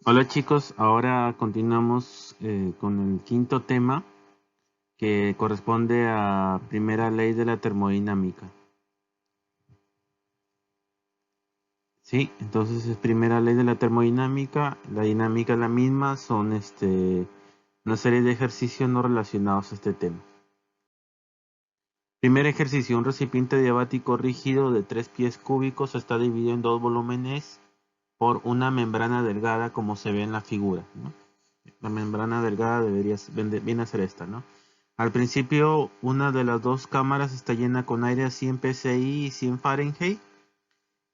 Hola chicos, ahora continuamos con el quinto tema que corresponde a primera ley de la termodinámica. Sí, entonces es primera ley de la termodinámica, la dinámica es la misma, son una serie de ejercicios no relacionados a este tema. Primer ejercicio, un recipiente diabático rígido de 3 pies cúbicos está dividido en dos volúmenes por una membrana delgada como se ve en la figura, ¿no? La membrana delgada viene a ser esta, ¿no? Al principio, una de las dos cámaras está llena con aire a 100 psi y 100 Fahrenheit,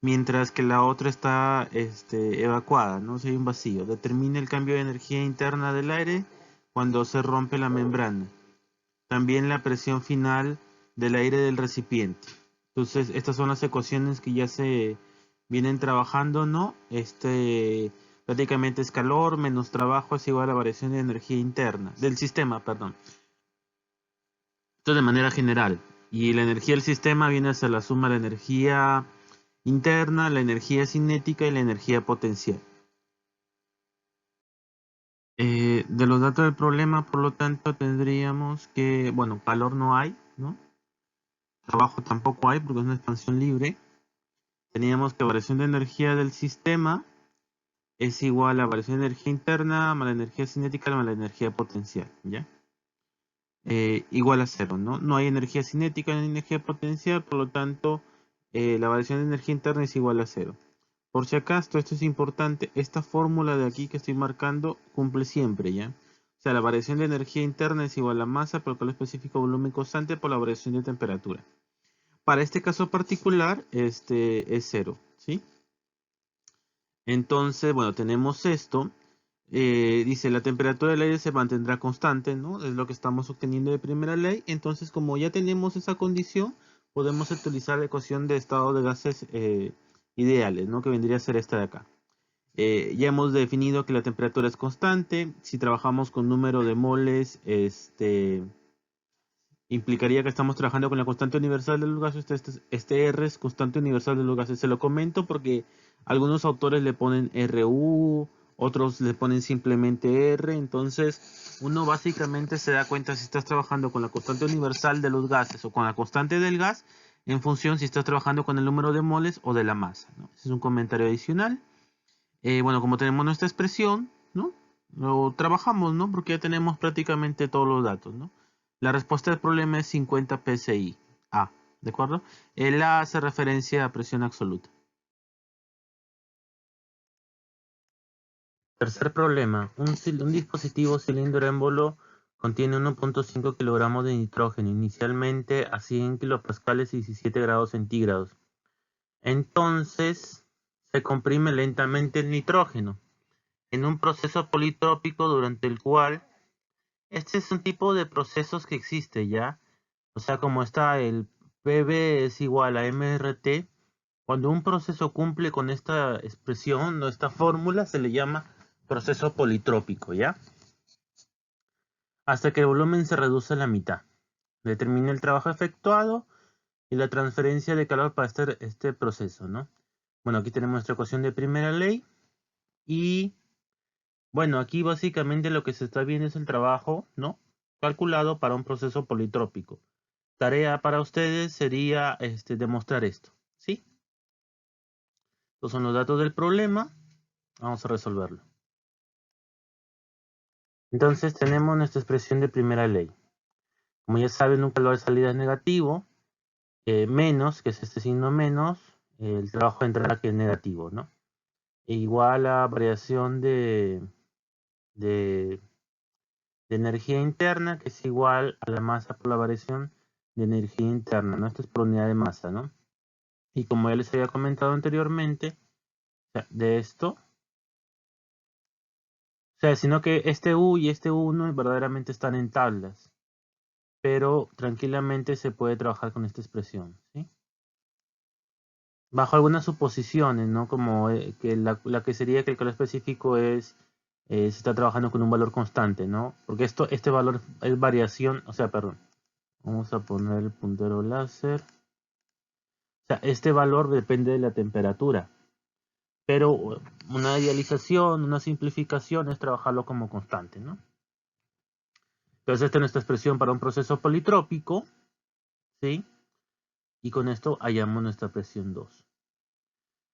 mientras que la otra está evacuada, ¿no? Hay un vacío. Determina el cambio de energía interna del aire cuando se rompe la membrana. También la presión final del aire del recipiente. Entonces, estas son las ecuaciones que ya se vienen trabajando, ¿no? Prácticamente es calor menos trabajo es igual a la variación de energía interna, del sistema, perdón. Esto de manera general. Y la energía del sistema viene a ser la suma de la energía interna, la energía cinética y la energía potencial. De los datos del problema, por lo tanto, tendríamos que, bueno, calor no hay, ¿no? Trabajo tampoco hay porque es una expansión libre. Teníamos que variación de energía del sistema es igual a variación de energía interna más la energía cinética más la energía potencial, ¿ya? Igual a cero, ¿no? No hay energía cinética ni energía potencial, por lo tanto, la variación de energía interna es igual a cero. Por si acaso, esto es importante, esta fórmula de aquí que estoy marcando cumple siempre, ¿ya? O sea, la variación de energía interna es igual a masa por calor específico volumen constante por la variación de temperatura. Para este caso particular, es cero, ¿sí? Entonces, bueno, tenemos esto. Dice, la temperatura del aire se mantendrá constante, ¿no? Es lo que estamos obteniendo de primera ley. Entonces, como ya tenemos esa condición, podemos utilizar la ecuación de estado de gases ideales, ¿no? Que vendría a ser esta de acá. Ya hemos definido que la temperatura es constante. Si trabajamos con número de moles, implicaría que estamos trabajando con la constante universal de los gases. Este R es constante universal de los gases. Se lo comento porque algunos autores le ponen RU, otros le ponen simplemente R. Entonces, uno básicamente se da cuenta si estás trabajando con la constante universal de los gases o con la constante del gas, en función si estás trabajando con el número de moles o de la masa, ¿no? Ese es un comentario adicional. Bueno, como tenemos nuestra expresión, ¿no? Lo trabajamos, ¿no? Porque ya tenemos prácticamente todos los datos, ¿no? La respuesta del problema es 50 psi. A, ¿de acuerdo? El A hace referencia a presión absoluta. Tercer problema. Un dispositivo cilindro émbolo contiene 1.5 kilogramos de nitrógeno, inicialmente a 100 kilopascales y 17 grados centígrados. Entonces, se comprime lentamente el nitrógeno en un proceso politrópico durante el cual este es un tipo de procesos que existe ya. O sea, como está el PV es igual a MRT, cuando un proceso cumple con esta expresión o esta fórmula se le llama proceso politrópico, ¿ya? Hasta que el volumen se reduce a la mitad. Determina el trabajo efectuado y la transferencia de calor para este proceso, ¿no? Bueno, aquí tenemos nuestra ecuación de primera ley y bueno, aquí básicamente lo que se está viendo es el trabajo, ¿no? Calculado para un proceso politrópico. Tarea para ustedes sería demostrar esto, ¿sí? Estos son los datos del problema. Vamos a resolverlo. Entonces tenemos nuestra expresión de primera ley. Como ya saben, un valor de salida es negativo. Menos, que es este signo menos, el trabajo de entrada que es negativo, ¿no? E igual a variación de energía interna, que es igual a la masa por la variación de energía interna, ¿no? Esto es por unidad de masa, ¿no? Y como ya les había comentado anteriormente, o sea, de esto, o sea, sino que este U y este U1 verdaderamente están en tablas, pero tranquilamente se puede trabajar con esta expresión, ¿sí? Bajo algunas suposiciones, ¿no? Como que la que sería que el calor específico se está trabajando con un valor constante, ¿no? Porque este valor es variación, o sea, perdón. Vamos a poner el puntero láser. O sea, este valor depende de la temperatura. pero una idealización, una simplificación es trabajarlo como constante, ¿no? Entonces esta es nuestra expresión para un proceso politrópico, ¿sí? Y con esto hallamos nuestra presión 2.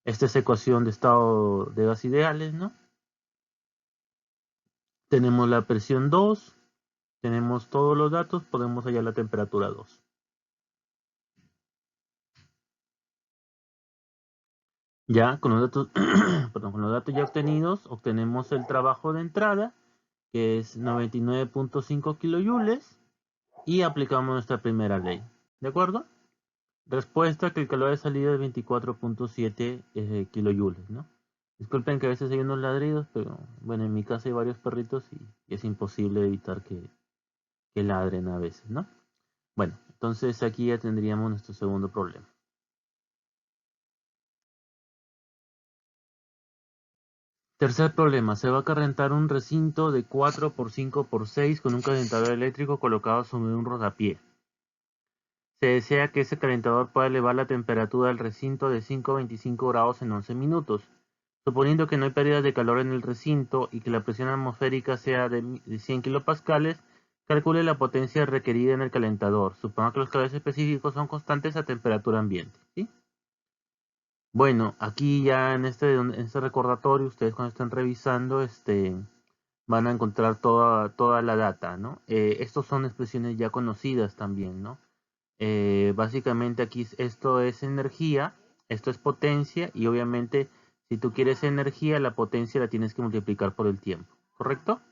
Esta es ecuación de estado de gas ideales, ¿no? Tenemos la presión 2, tenemos todos los datos, podemos hallar la temperatura 2. Ya con los datos, perdón, con los datos ya obtenidos, obtenemos el trabajo de entrada, que es 99.5 kilojoules, y aplicamos nuestra primera ley. ¿De acuerdo? Respuesta que el calor de salida es 24.7 kilojoules, ¿no? Disculpen que a veces hay unos ladridos, pero bueno, en mi casa hay varios perritos y es imposible evitar que ladren a veces, ¿no? Bueno, entonces aquí ya tendríamos nuestro segundo problema. Tercer problema, se va a calentar un recinto de 4 por 5 por 6 con un calentador eléctrico colocado sobre un rodapié. Se desea que ese calentador pueda elevar la temperatura del recinto de 5 a 25 grados en 11 minutos. Suponiendo que no hay pérdidas de calor en el recinto y que la presión atmosférica sea de 100 kilopascales, calcule la potencia requerida en el calentador. Suponga que los calores específicos son constantes a temperatura ambiente, ¿sí? Bueno, aquí ya en este recordatorio, ustedes cuando estén revisando, van a encontrar toda la data, ¿no? Estos son expresiones ya conocidas también, ¿no? Básicamente aquí esto es energía, esto es potencia y obviamente si tú quieres energía, la potencia la tienes que multiplicar por el tiempo, ¿correcto?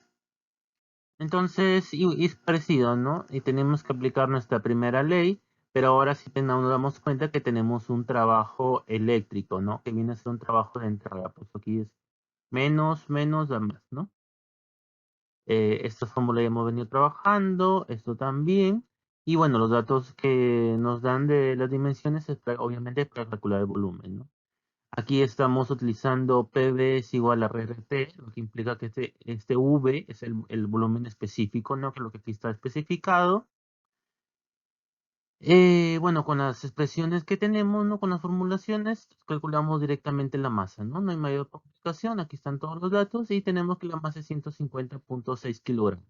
Entonces, y es parecido, ¿no? Y tenemos que aplicar nuestra primera ley, pero ahora sí nos damos cuenta que tenemos un trabajo eléctrico, ¿no? Que viene a ser un trabajo de entrada, pues aquí es menos da más, ¿no? Esta fórmula ya hemos venido trabajando, esto también. Y bueno, los datos que nos dan de las dimensiones es obviamente para calcular el volumen, ¿no? Aquí estamos utilizando PV es igual a RT, lo que implica que este V es el volumen específico, ¿no? Que es lo que aquí está especificado. Bueno, con las expresiones que tenemos, ¿no? Con las formulaciones, calculamos directamente la masa, ¿no? No hay mayor complicación, aquí están todos los datos y tenemos que la masa es 150.6 kilogramos.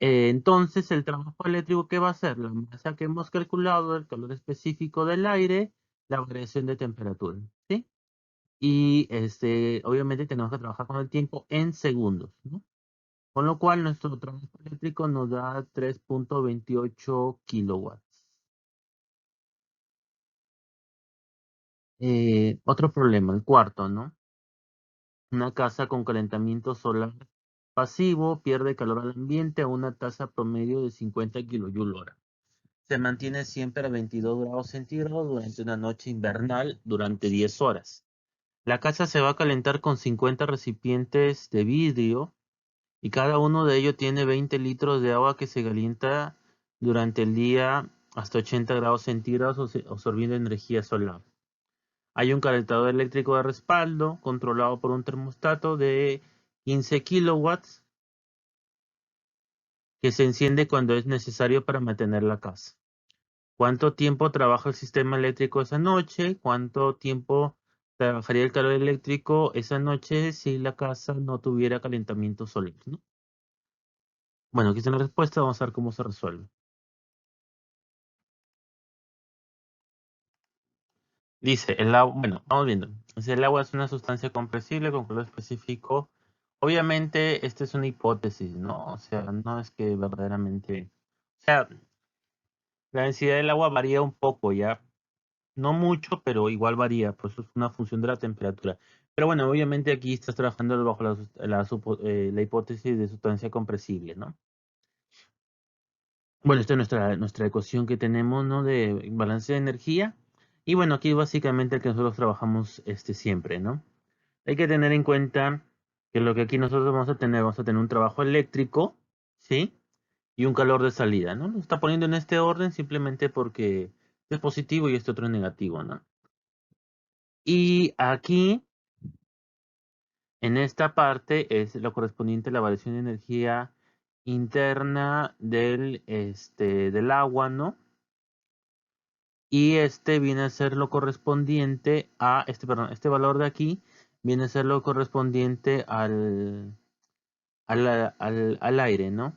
Entonces, el trabajo eléctrico que va a ser la masa que hemos calculado, el calor específico del aire, la variación de temperatura, ¿sí? Y obviamente tenemos que trabajar con el tiempo en segundos, ¿no? Con lo cual nuestro trabajo eléctrico nos da 3.28 kilowatts. Otro problema, el cuarto, ¿no? Una casa con calentamiento solar pasivo pierde calor al ambiente a una tasa promedio de 50 kilojoules hora. Se mantiene siempre a 22 grados centígrados durante una noche invernal durante 10 horas. La casa se va a calentar con 50 recipientes de vidrio y cada uno de ellos tiene 20 litros de agua que se calienta durante el día hasta 80 grados centígrados absorbiendo energía solar. Hay un calentador eléctrico de respaldo controlado por un termostato de 15 kilowatts que se enciende cuando es necesario para mantener la casa. ¿Cuánto tiempo trabaja el sistema eléctrico esa noche? ¿Cuánto tiempo trabajaría el calor eléctrico esa noche si la casa no tuviera calentamiento solar, ¿no? Bueno, aquí está la respuesta, vamos a ver cómo se resuelve. Dice, el agua, bueno, vamos viendo. Dice, el agua es una sustancia compresible con color específico. Obviamente, esta es una hipótesis, ¿no? O sea, no es que verdaderamente... O sea, la densidad del agua varía un poco, ¿ya? No mucho, pero igual varía, pues es una función de la temperatura. Pero bueno, obviamente aquí estás trabajando bajo la hipótesis de sustancia compresible, ¿no? Bueno, esta es nuestra ecuación que tenemos, ¿no? De balance de energía. Y bueno, aquí básicamente el que nosotros trabajamos siempre, ¿no? Hay que tener en cuenta que lo que aquí nosotros vamos a tener un trabajo eléctrico, ¿sí? Y un calor de salida, ¿no? Lo está poniendo en este orden simplemente porque es positivo y este otro es negativo, ¿no? Y aquí, en esta parte, es lo correspondiente a la variación de energía interna del agua, ¿no? Y este viene a ser lo correspondiente a, este valor de aquí viene a ser lo correspondiente al aire, ¿no?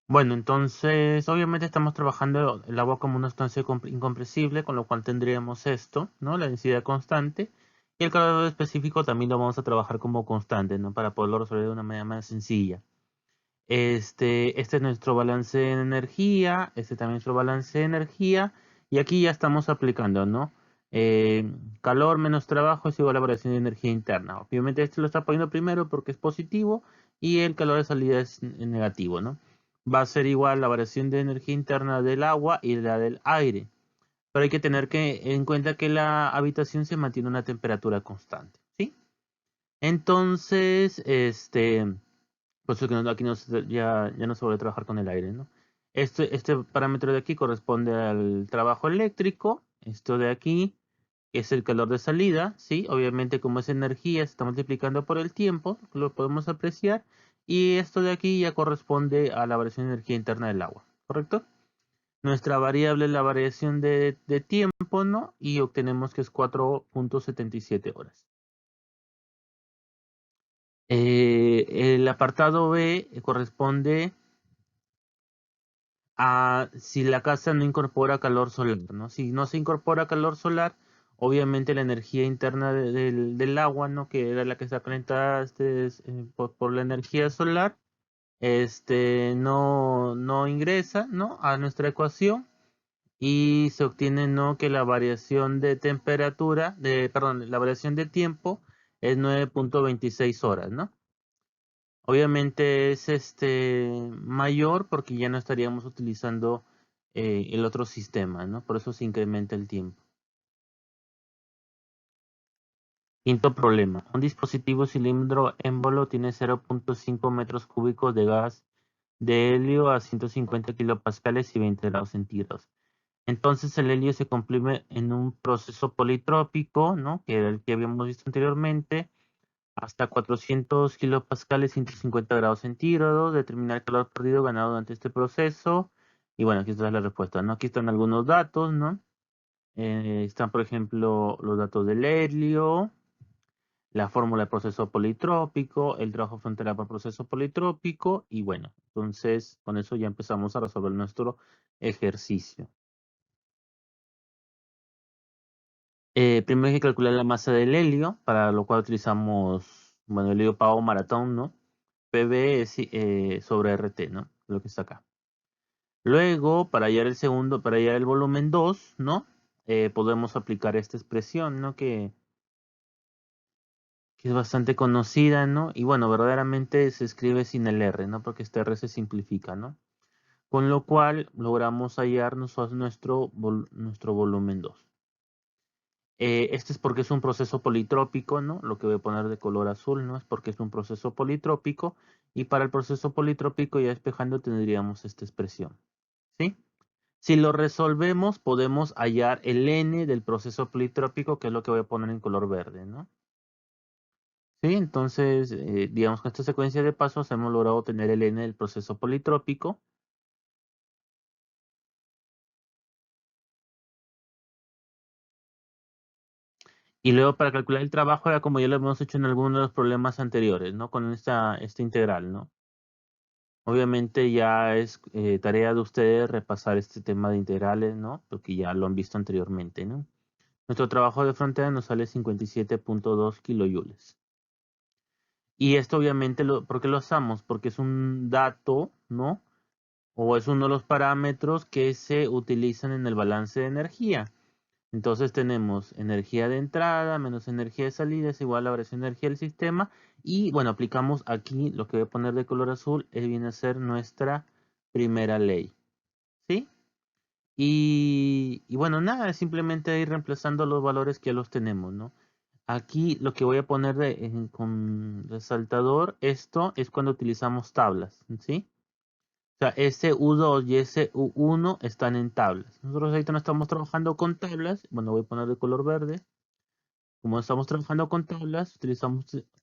Bueno, entonces obviamente estamos trabajando el agua como una sustancia incompresible, con lo cual tendríamos esto, ¿no? La densidad constante. Y el calor específico también lo vamos a trabajar como constante, ¿no? Para poderlo resolver de una manera más sencilla. Este es nuestro balance de energía, este también es nuestro balance de energía, y aquí ya estamos aplicando, ¿no? Calor menos trabajo es igual a variación de energía interna. Obviamente este lo está poniendo primero porque es positivo y el calor de salida es negativo, ¿no? Va a ser igual la variación de energía interna del agua y la del aire. Pero hay que tener en cuenta que la habitación se mantiene a una temperatura constante, ¿sí? Entonces, por eso que aquí ya no se vuelve a trabajar con el aire, ¿no? Este parámetro de aquí corresponde al trabajo eléctrico. Esto de aquí es el calor de salida, ¿sí? Obviamente como es energía, se está multiplicando por el tiempo, lo podemos apreciar. Y esto de aquí ya corresponde a la variación de energía interna del agua, ¿correcto? Nuestra variable es la variación de tiempo, ¿no? Y obtenemos que es 4.77 horas. El apartado B corresponde si la casa no incorpora calor solar, ¿no? Si no se incorpora calor solar, obviamente la energía interna del agua, ¿no? Que era la que está calentada por la energía solar, no ingresa, ¿no? A nuestra ecuación y se obtiene, ¿no? Que la variación de temperatura, perdón, la variación de tiempo es 9.26 horas, ¿no? Obviamente es mayor porque ya no estaríamos utilizando el otro sistema, ¿no? Por eso se incrementa el tiempo. Quinto problema. Un dispositivo cilindro émbolo tiene 0.5 metros cúbicos de gas de helio a 150 kilopascales y 20 grados centígrados. Entonces el helio se comprime en un proceso politrópico, ¿no? Que era el que habíamos visto anteriormente, hasta 400 kilopascales, 150 grados centígrados, determinar el calor perdido ganado durante este proceso. Y bueno, aquí está la respuesta, ¿no? Aquí están algunos datos, ¿no? Están, por ejemplo, los datos del helio, la fórmula de proceso politrópico, el trabajo frontera por proceso politrópico, y bueno, entonces con eso ya empezamos a resolver nuestro ejercicio. Primero hay que calcular la masa del helio, para lo cual utilizamos, bueno, el helio pavo maratón, ¿no? PV sobre RT, ¿no? Lo que está acá. Luego, para hallar el volumen 2, ¿no? Podemos aplicar esta expresión, ¿no? Que es bastante conocida, ¿no? Y bueno, verdaderamente se escribe sin el R, ¿no? Porque este R se simplifica, ¿no? Con lo cual logramos hallar nuestro volumen 2. Este es porque es un proceso politrópico, ¿no? Lo que voy a poner de color azul, ¿no? Es porque es un proceso politrópico. Y para el proceso politrópico, ya despejando, tendríamos esta expresión, ¿sí? Si lo resolvemos, podemos hallar el N del proceso politrópico, que es lo que voy a poner en color verde, ¿no? Sí, entonces, digamos, con esta secuencia de pasos hemos logrado obtener el N del proceso politrópico. Y luego para calcular el trabajo era como ya lo hemos hecho en algunos de los problemas anteriores, ¿no? Con esta integral, ¿no? Obviamente ya es tarea de ustedes repasar este tema de integrales, ¿no? Porque ya lo han visto anteriormente, ¿no? Nuestro trabajo de frontera nos sale 57.2 kilojoules. Y esto obviamente, ¿por qué lo usamos? Porque es un dato, ¿no? O es uno de los parámetros que se utilizan en el balance de energía. Entonces tenemos energía de entrada menos energía de salida es igual a la variación de energía del sistema. Y bueno, aplicamos aquí lo que voy a poner de color azul, viene a ser nuestra primera ley. ¿Sí? Y bueno, nada, es simplemente ir reemplazando los valores que ya los tenemos, ¿no? Aquí lo que voy a poner con resaltador, esto es cuando utilizamos tablas, ¿sí? O sea, ese U2 y ese U1 están en tablas. Nosotros ahorita no estamos trabajando con tablas. Bueno, voy a poner de color verde. Como estamos trabajando con tablas,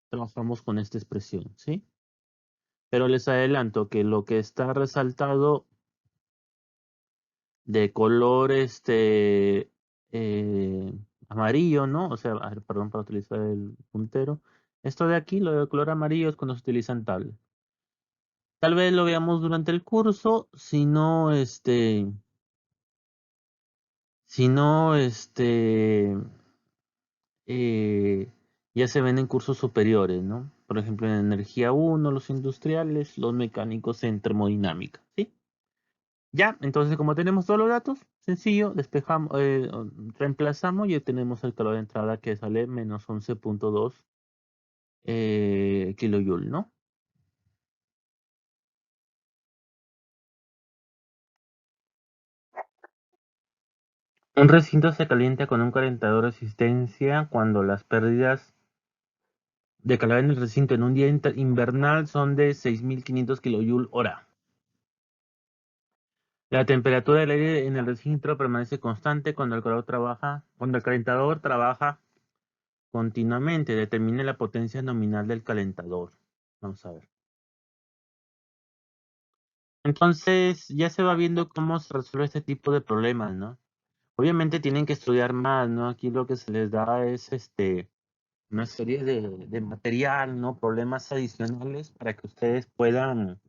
trabajamos con esta expresión, ¿sí? Pero les adelanto que lo que está resaltado de color amarillo, ¿no? O sea, perdón para utilizar el puntero. Esto de aquí, lo de color amarillo, es cuando se utiliza en tablet. Tal vez lo veamos durante el curso, si no, eh, ya se ven en cursos superiores, ¿no? Por ejemplo, en energía uno, los industriales, los mecánicos en termodinámica, ¿sí? Ya, entonces como tenemos todos los datos, sencillo, despejamos, reemplazamos y obtenemos el calor de entrada que sale menos 11.2 kilojoule, ¿no? Un recinto se calienta con un calentador de resistencia cuando las pérdidas de calor en el recinto en un día invernal son de 6.500 kilojoule hora. La temperatura del aire en el recinto permanece constante cuando el calentador trabaja continuamente. Determine la potencia nominal del calentador. Vamos a ver. Entonces ya se va viendo cómo se resuelve este tipo de problemas, ¿no? Obviamente tienen que estudiar más, ¿no? Aquí lo que se les da es una serie de material, ¿no? Problemas adicionales para que ustedes puedan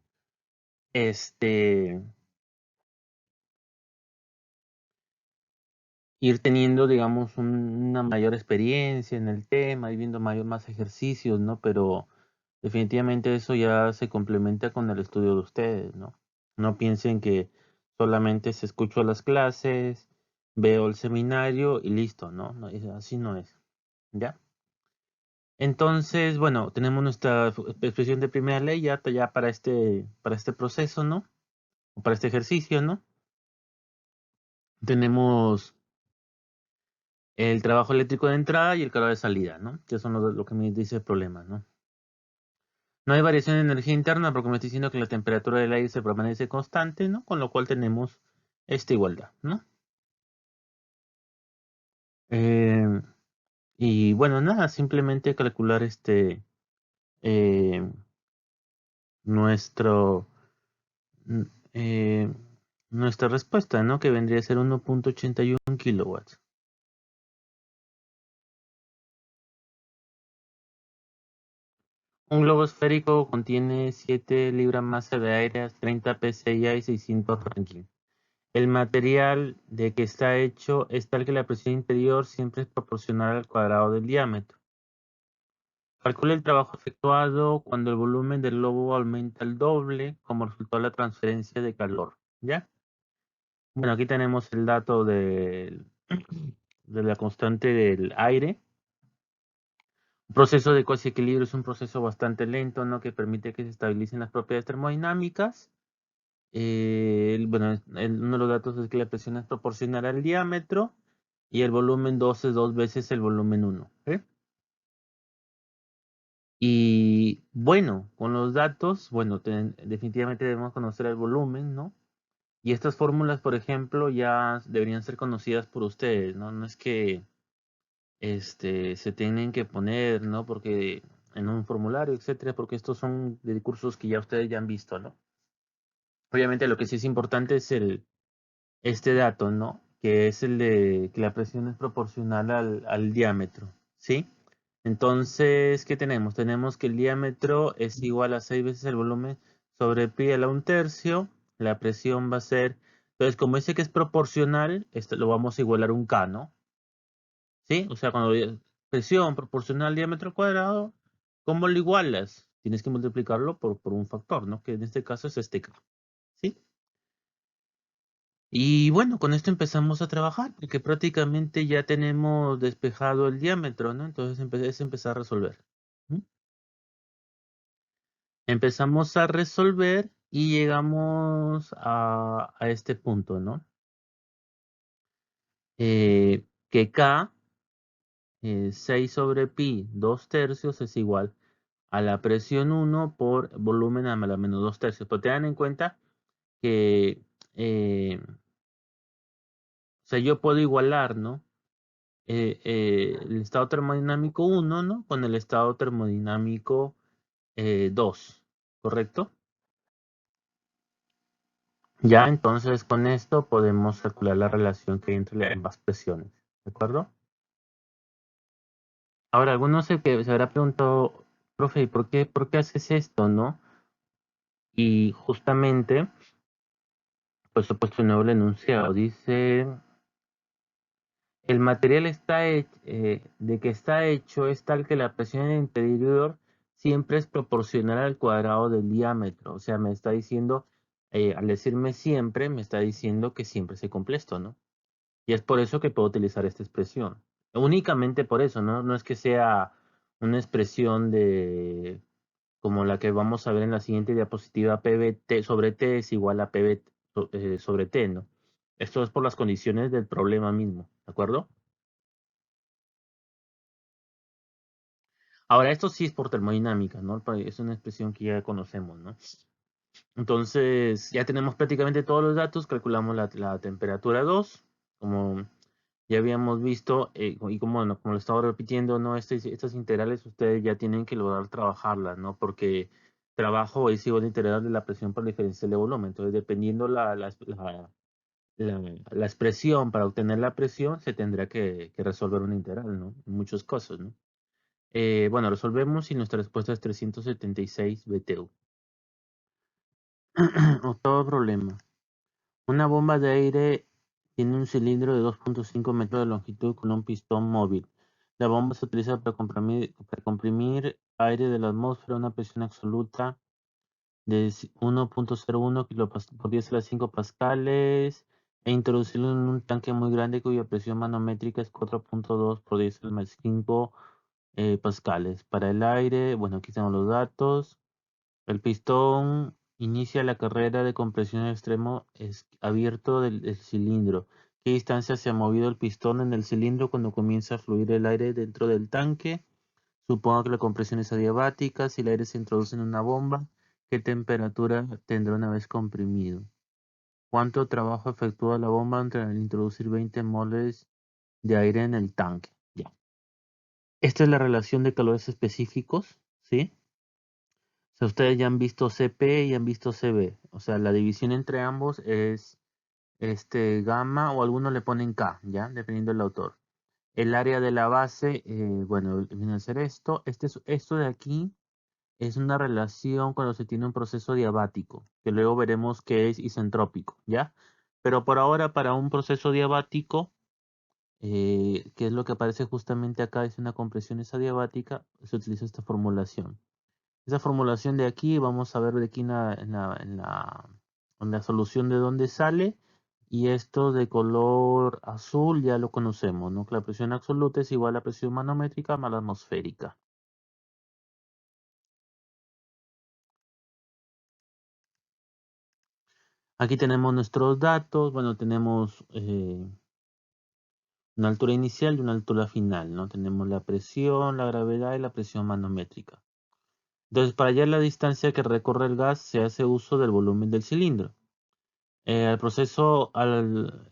este ir teniendo, digamos, una mayor experiencia en el tema, y viendo más ejercicios, ¿no? Pero definitivamente eso ya se complementa con el estudio de ustedes, ¿no? No piensen que solamente se escuchó las clases, veo el seminario y listo, ¿no? Así no es, ¿ya? Entonces, bueno, tenemos nuestra expresión de primera ley ya para este proceso, ¿no? O para este ejercicio, ¿no? Tenemos el trabajo eléctrico de entrada y el calor de salida, ¿no? Que son lo que me dice el problema, ¿no? No hay variación de energía interna porque me estoy diciendo que la temperatura del aire se permanece constante, ¿no? Con lo cual tenemos esta igualdad, ¿no? Eh, y bueno, nada, simplemente calcular eh, nuestro, n- eh, nuestra respuesta, ¿no? Que vendría a ser 1.81 kilowatts. Un globo esférico contiene 7 libras masa de aire, 30 psi y 600 Rankine. El material de que está hecho es tal que la presión interior siempre es proporcional al cuadrado del diámetro. Calcule el trabajo efectuado cuando el volumen del globo aumenta el doble como resultado de la transferencia de calor. ¿Ya? Bueno, aquí tenemos el dato de la constante del aire. Un proceso de cuasi equilibrio es un proceso bastante lento, ¿no? Que permite que se estabilicen las propiedades termodinámicas. Bueno, uno de los datos es que la presión es proporcional al diámetro y el volumen 2 es 2 veces el volumen 1. Y bueno, con los datos, bueno, definitivamente debemos conocer el volumen, ¿no? Y estas fórmulas, por ejemplo, ya deberían ser conocidas por ustedes, ¿no? No es que se tienen que poner, ¿no? Porque en un formulario, etcétera, porque estos son de cursos que ya ustedes ya han visto, ¿no? Obviamente lo que sí es importante es este dato, ¿no? Que es el de que la presión es proporcional al diámetro, ¿sí? Entonces, ¿qué tenemos? Tenemos que el diámetro es igual a 6 veces el volumen sobre pi a la 1/3. La presión va a ser, entonces, como dice que es proporcional, esto lo vamos a igualar a un K, ¿no? ¿Sí? O sea, cuando presión proporcional al diámetro cuadrado, ¿cómo lo igualas? Tienes que multiplicarlo por un factor, ¿no? Que en este caso es este K, ¿sí? Y bueno, con esto empezamos a trabajar, porque prácticamente ya tenemos despejado el diámetro, ¿no? Entonces es empezar a resolver. ¿Mm? Empezamos a resolver y llegamos a este punto, ¿no? Que K, 6 sobre pi, 2/3 es igual a la presión 1 por volumen a la menos 2/3. Pero tengan en cuenta que, o sea, yo puedo igualar, ¿no? El estado termodinámico 1, ¿no? Con el estado termodinámico 2, ¿correcto? Ya, entonces con esto podemos calcular la relación que hay entre ambas presiones. ¿De acuerdo? Ahora, algunos se habrá preguntado, profe, ¿por qué haces esto, no? Y justamente, pues he puesto un nuevo enunciado. Dice, el material de que está hecho es tal que la presión en el interior siempre es proporcional al cuadrado del diámetro. O sea, me está diciendo, al decirme siempre, me está diciendo que siempre se cumple esto, ¿no? Y es por eso que puedo utilizar esta expresión. Únicamente por eso, ¿no? No es que sea una expresión de como la que vamos a ver en la siguiente diapositiva, PBT sobre T es igual a PB sobre T, ¿no? Esto es por las condiciones del problema mismo, ¿de acuerdo? Ahora, esto sí es por termodinámica, ¿no? Es una expresión que ya conocemos, ¿no? Entonces, ya tenemos prácticamente todos los datos, calculamos la temperatura 2, como ya habíamos visto, y como, bueno, como lo estaba repitiendo, ¿no? Estas integrales ustedes ya tienen que lograr trabajarlas, ¿no? Porque trabajo es igual a integral de la presión por diferencial de volumen. Entonces, dependiendo la expresión para obtener la presión, se tendrá que resolver una integral, ¿no? En muchos casos, ¿no? Bueno, resolvemos y nuestra respuesta es 376 BTU. Octavo problema. Una bomba de aire tiene un cilindro de 2.5 metros de longitud con un pistón móvil. La bomba se utiliza para comprimir aire de la atmósfera a una presión absoluta de 1.01 por 10 a la 5 pascales e introducirlo en un tanque muy grande cuya presión manométrica es 4.2 por 10 a la más 5 pascales. Para el aire, bueno, aquí están los datos. El pistón inicia la carrera de compresión en extremo abierto del cilindro. ¿Qué distancia se ha movido el pistón en el cilindro cuando comienza a fluir el aire dentro del tanque? Supongo que la compresión es adiabática. Si el aire se introduce en una bomba, ¿qué temperatura tendrá una vez comprimido? ¿Cuánto trabajo efectúa la bomba al introducir 20 moles de aire en el tanque? Ya. Esta es la relación de calores específicos, ¿sí? O sea, ustedes ya han visto CP y han visto CB. O sea, la división entre ambos es gamma o algunos le ponen K, ¿ya? Dependiendo del autor. El área de la base, bueno, viene a ser esto. Esto de aquí es una relación cuando se tiene un proceso diabático, que luego veremos que es isentrópico, ¿ya? Pero por ahora, para un proceso diabático, que es lo que aparece justamente acá, es una compresión adiabática, se utiliza esta formulación. Esa formulación de aquí, vamos a ver de aquí en la solución de dónde sale. Y esto de color azul ya lo conocemos, ¿no? Que la presión absoluta es igual a la presión manométrica más la atmosférica. Aquí tenemos nuestros datos. Bueno, tenemos una altura inicial y una altura final, ¿no? Tenemos la presión, la gravedad y la presión manométrica. Entonces, para hallar la distancia que recorre el gas, se hace uso del volumen del cilindro. El proceso, al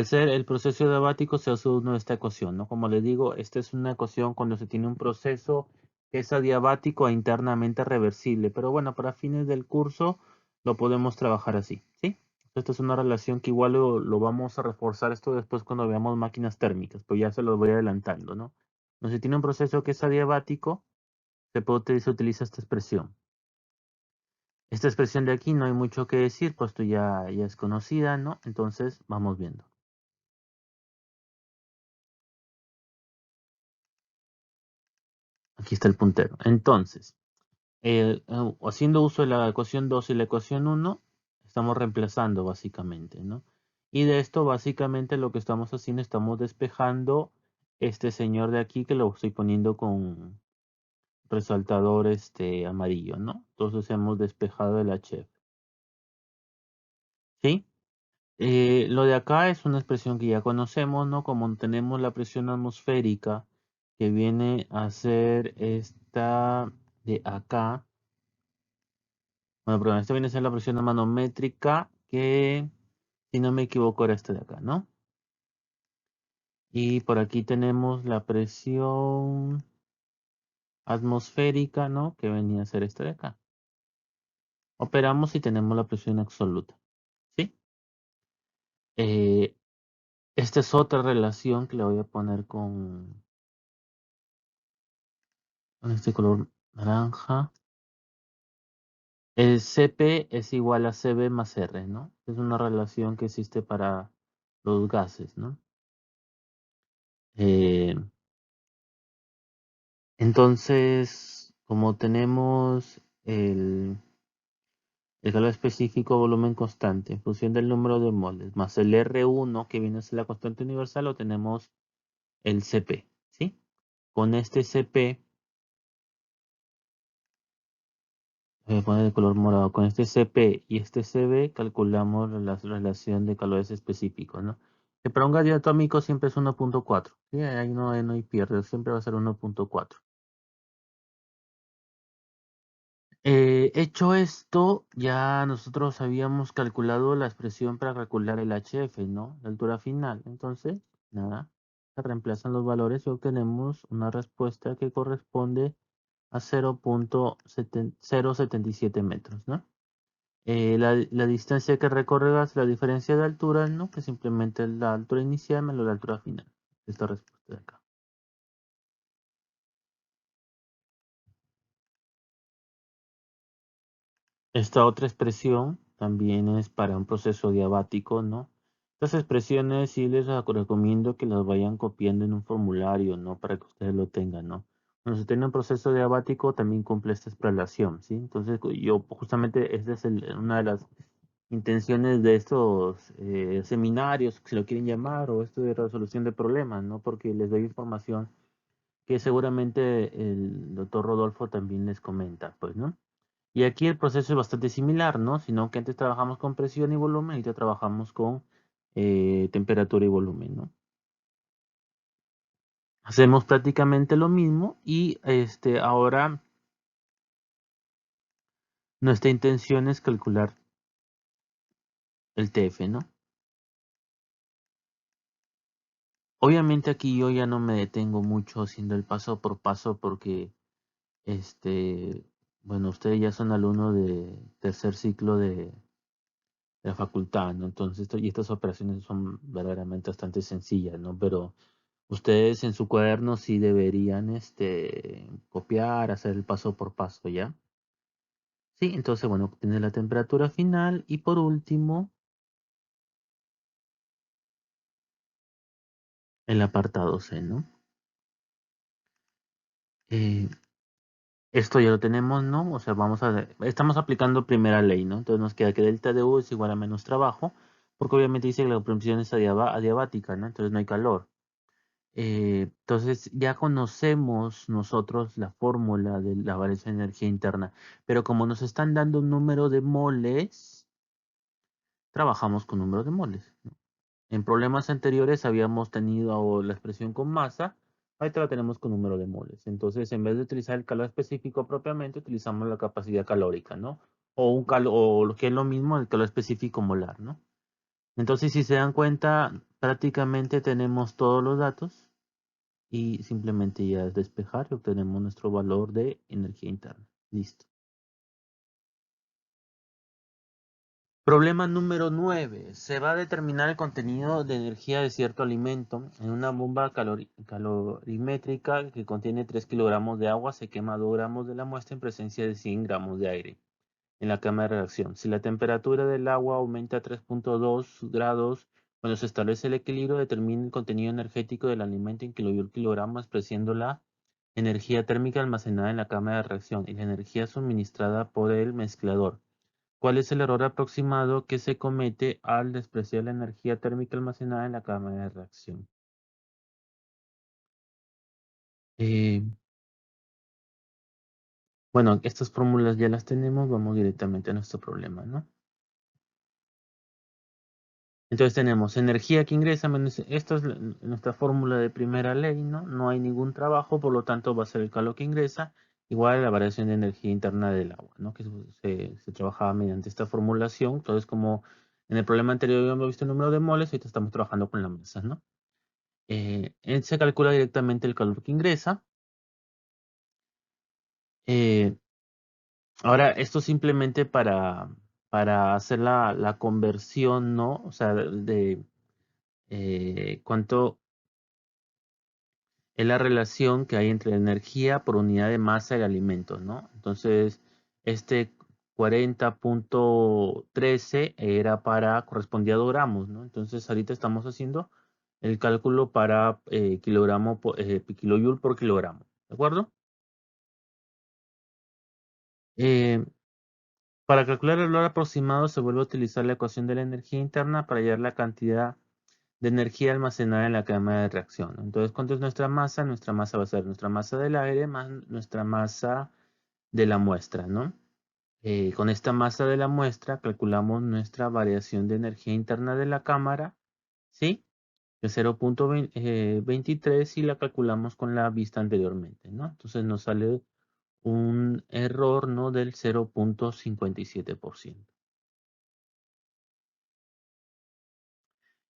ser el proceso diabático, se hace uno de esta ecuación, ¿no? Como les digo, esta es una ecuación cuando se tiene un proceso que es adiabático e internamente reversible. Pero bueno, para fines del curso lo podemos trabajar así, ¿sí? Esta es una relación que igual lo vamos a reforzar esto después cuando veamos máquinas térmicas, pues ya se los voy adelantando, ¿no? Cuando se tiene un proceso que es adiabático, se utiliza esta expresión. Esta expresión de aquí no hay mucho que decir, puesto ya es conocida, ¿no? Entonces, vamos viendo. Aquí está el puntero. Entonces, haciendo uso de la ecuación 2 y la ecuación 1, estamos reemplazando básicamente, ¿no? Y de esto, básicamente, lo que estamos haciendo, estamos despejando este señor de aquí, que lo estoy poniendo con resaltador amarillo, ¿no? Entonces, hemos despejado el HF. ¿Sí? Lo de acá es una expresión que ya conocemos, ¿no? Como tenemos la presión atmosférica que viene a ser esta de acá. Bueno, perdón, esta viene a ser la presión manométrica que, si no me equivoco, era esta de acá, ¿no? Y por aquí tenemos la presión atmosférica, ¿no? Que venía a ser esta de acá. Operamos y tenemos la presión absoluta, ¿sí? Eh, esta es otra relación que le voy a poner con este color naranja. El Cp es igual a Cv más R, ¿no? Es una relación que existe para los gases, ¿no? Eh, entonces, como tenemos el calor específico volumen constante en función del número de moles más el R1 que viene a ser la constante universal, o tenemos el Cp, ¿sí? Con este Cp, voy a poner el color morado, con este Cp y este Cv calculamos la relación de calores específicos, ¿no? Que para un gas diatómico siempre es 1.4, ¿sí? Ahí no hay pierde, siempre va a ser 1.4. Hecho esto, ya nosotros habíamos calculado la expresión para calcular el HF, ¿no? La altura final. Entonces, nada, se reemplazan los valores y obtenemos una respuesta que corresponde a 0.077 metros, ¿no? La distancia que recorres, la diferencia de altura, ¿no? Que simplemente es la altura inicial menos la altura final. Esta respuesta de acá. Esta otra expresión también es para un proceso diabático, ¿no? Estas expresiones sí les recomiendo que las vayan copiando en un formulario, ¿no? Para que ustedes lo tengan, ¿no? Cuando se tiene un proceso diabático también cumple esta expresión, ¿sí? Entonces yo justamente esta es una de las intenciones de estos seminarios, si lo quieren llamar, o esto de resolución de problemas, ¿no? Porque les doy información que seguramente el doctor Rodolfo también les comenta, pues, ¿no? Y aquí el proceso es bastante similar, ¿no? Sino que antes trabajamos con presión y volumen y ya trabajamos con temperatura y volumen, ¿no? Hacemos prácticamente lo mismo y ahora nuestra intención es calcular el TF, ¿no? Obviamente aquí yo ya no me detengo mucho haciendo el paso por paso porque, bueno, ustedes ya son alumnos de tercer ciclo de la facultad, ¿no? Entonces, y estas operaciones son verdaderamente bastante sencillas, ¿no? Pero ustedes en su cuaderno sí deberían copiar, hacer el paso por paso, ¿ya? Sí, entonces, bueno, obtener la temperatura final y por último, el apartado C, ¿no? Eh, esto ya lo tenemos, ¿no? O sea, estamos aplicando primera ley, ¿no? Entonces nos queda que delta de U es igual a menos trabajo, porque obviamente dice que la compresión es adiabática, ¿no? Entonces no hay calor. Entonces ya conocemos nosotros la fórmula de la variación de energía interna, pero como nos están dando un número de moles, trabajamos con número de moles, ¿no? En problemas anteriores habíamos tenido la expresión con masa, ahorita la tenemos con número de moles. Entonces, en vez de utilizar el calor específico propiamente, utilizamos la capacidad calórica, ¿no? O lo que es lo mismo, el calor específico molar, ¿no? Entonces, si se dan cuenta, prácticamente tenemos todos los datos y simplemente ya es despejar y obtenemos nuestro valor de energía interna. Listo. Problema número 9. Se va a determinar el contenido de energía de cierto alimento. En una bomba calorimétrica que contiene 3 kilogramos de agua, se quema 2 gramos de la muestra en presencia de 100 gramos de aire en la cámara de reacción. Si la temperatura del agua aumenta a 3.2 grados, cuando se establece el equilibrio, determina el contenido energético del alimento en kilogramo, expresando la energía térmica almacenada en la cámara de reacción y la energía suministrada por el mezclador. ¿Cuál es el error aproximado que se comete al despreciar la energía térmica almacenada en la cámara de reacción? Eh, bueno, estas fórmulas ya las tenemos, vamos directamente a nuestro problema, ¿no? Entonces tenemos energía que ingresa menos, esta es nuestra fórmula de primera ley, ¿no? No hay ningún trabajo, por lo tanto va a ser el calor que ingresa igual a la variación de energía interna del agua, ¿no? Que se trabajaba mediante esta formulación. Entonces, como en el problema anterior habíamos visto el número de moles, ahorita estamos trabajando con la masa, ¿no? Se calcula directamente el calor que ingresa. Eh, ahora, esto simplemente para hacer la conversión, ¿no? O sea, de cuánto es la relación que hay entre la energía por unidad de masa del alimento, ¿no? Entonces, este 40.13 era correspondía a 2 gramos, ¿no? Entonces, ahorita estamos haciendo el cálculo para kilojoule por kilogramo, ¿de acuerdo? Eh, para calcular el valor aproximado se vuelve a utilizar la ecuación de la energía interna para hallar la cantidad de energía almacenada en la cámara de reacción, ¿no? Entonces, ¿cuánto es nuestra masa? Nuestra masa va a ser nuestra masa del aire más nuestra masa de la muestra, ¿no? Con esta masa de la muestra calculamos nuestra variación de energía interna de la cámara, ¿sí? De 0.23 y la calculamos con la vista anteriormente, ¿no? Entonces nos sale un error, ¿no? Del 0.57%.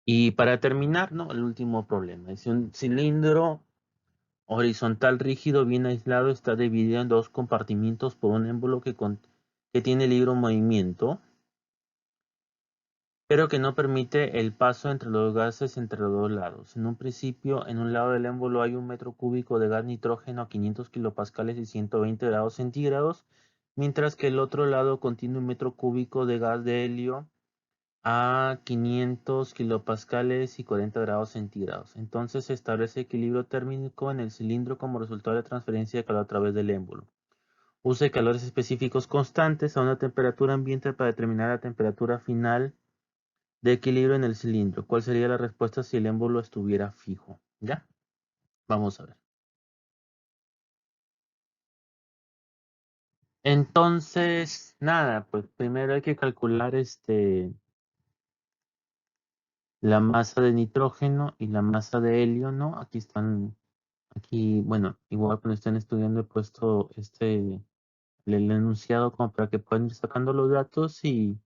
Y para terminar, ¿no? El último problema. Es un cilindro horizontal rígido bien aislado, está dividido en 2 compartimientos por un émbolo que tiene libre movimiento, pero que no permite el paso entre los gases entre los 2 lados. En un principio, en un lado del émbolo hay 1 metro cúbico de gas nitrógeno a 500 kilopascales y 120 grados centígrados, mientras que el otro lado contiene 1 metro cúbico de gas de helio a 500 kilopascales y 40 grados centígrados. Entonces se establece equilibrio térmico en el cilindro como resultado de la transferencia de calor a través del émbolo. Use calores específicos constantes a una temperatura ambiente para determinar la temperatura final de equilibrio en el cilindro. ¿Cuál sería la respuesta si el émbolo estuviera fijo? ¿Ya? Vamos a ver. Entonces, nada, pues primero hay que calcular la masa de nitrógeno y la masa de helio, ¿no? Aquí están. Aquí, bueno, igual cuando estén estudiando he puesto el enunciado como para que puedan ir sacando los datos y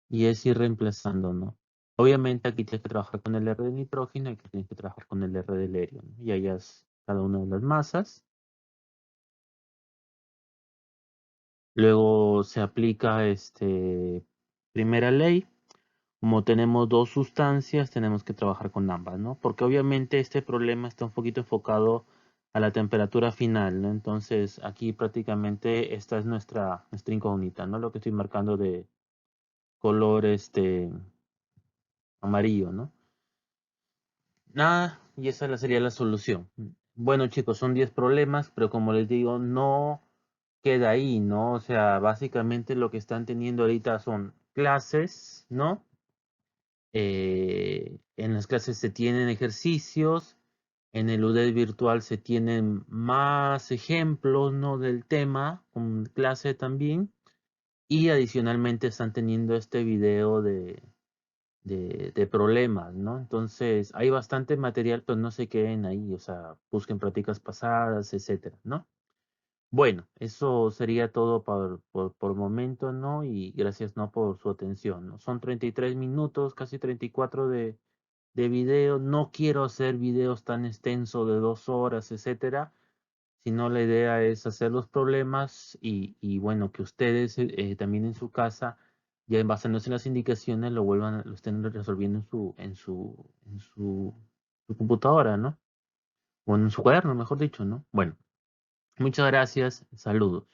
es ir reemplazando, ¿no? Obviamente aquí tienes que trabajar con el R de nitrógeno y aquí tienes que trabajar con el R del helio, ¿no? Y hallas cada una de las masas. Luego se aplica primera ley. Como tenemos 2 sustancias, tenemos que trabajar con ambas, ¿no? Porque obviamente este problema está un poquito enfocado a la temperatura final, ¿no? Entonces aquí prácticamente esta es nuestra incógnita, ¿no? Lo que estoy marcando de color amarillo, ¿no? Nada, y esa sería la solución. Bueno, chicos, son 10 problemas, pero como les digo, no queda ahí, ¿no? O sea, básicamente lo que están teniendo ahorita son clases, ¿no? En las clases se tienen ejercicios, en el UDED virtual se tienen más ejemplos, ¿no? Del tema, con clase también, y adicionalmente están teniendo este video de problemas, ¿no? Entonces, hay bastante material, pero no se queden ahí, o sea, busquen prácticas pasadas, etcétera, ¿no? Bueno, eso sería todo por el momento, ¿no? Y gracias, ¿no? Por su atención, ¿no? Son 33 minutos, casi 34 de video. No quiero hacer videos tan extensos de 2 horas, etcétera, sino la idea es hacer los problemas y bueno, que ustedes también en su casa, ya basándose en las indicaciones, lo estén resolviendo en su computadora, ¿no? O en su cuaderno, mejor dicho, ¿no? Bueno, muchas gracias, saludos.